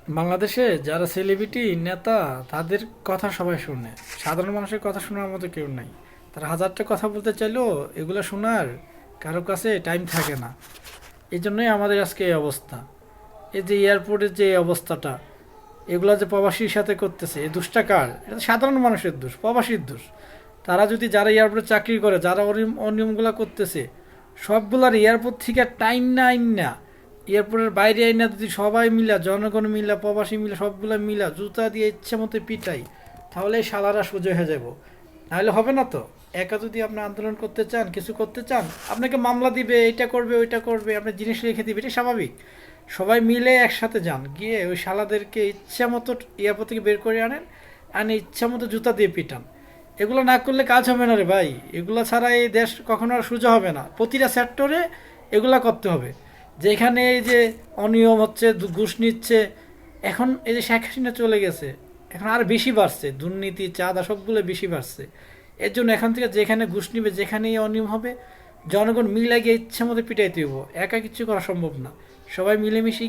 বাংলাদেশে যারা সেলিব্রিটি নেতা তাদের কথা সবাই শুনে, সাধারণ মানুষের কথা শোনার মতো কেউ নাই। তারা হাজারটা কথা বলতে চাইলেও এগুলো শোনার কারো কাছে টাইম থাকে না। এই জন্যই আমাদের আজকে এই অবস্থা। এই যে এয়ারপোর্টের যে এই অবস্থাটা, এগুলা যে প্রবাসীর সাথে করতেছে, এই দোষটা কার? এটা তো সাধারণ মানুষের দোষ, প্রবাসীর দোষ। তারা যদি, যারা এয়ারপোর্টে চাকরি করে, যারা অনিয়মগুলো করতেছে, সবগুলার এয়ারপোর্ট থেকে টাইম না আইন না, এয়ারপোর্টের বাইরে আইনা যদি সবাই মিলা, জনগণ মিলা, প্রবাসী মিলা, সবগুলা মিলা জুতা দিয়ে ইচ্ছে মতো পিটাই, তাহলে এই শালারা সোজা হয়ে যাব। নাহলে হবে না তো। একা যদি আপনি আন্দোলন করতে চান, কিছু করতে চান, আপনাকে মামলা দিবে, এটা করবে ওইটা করবে, আপনার জিনিস রেখে দিবে, এটা স্বাভাবিক। সবাই মিলে একসাথে যান, গিয়ে ওই শালাদেরকে ইচ্ছা মতো এয়ারপোর্ট থেকে বের করে আনেন, আনে ইচ্ছা মতো জুতা দিয়ে পিটান। এগুলো না করলে কাজ হবে না রে ভাই। এগুলো ছাড়া এই দেশ কখনো আর সোজা হবে না। প্রতিটা সেক্টরে এগুলা করতে হবে। যেখানে এই যে অনিয়ম হচ্ছে, ঘুষ নিচ্ছে, এখন এই যে শেখ হাসিনা চলে গেছে, এখন আর বেশি বাড়ছে, দুর্নীতি চাঁদা সবগুলো বেশি বাড়ছে। এর জন্য এখান থেকে যেখানে ঘুষ নিবে, যেখানেই অনিয়ম হবে, জনগণ মিলে গিয়ে ইচ্ছা মতো পিটাইতে হইব। একা কিছু করা সম্ভব না। সবাই মিলেমিশে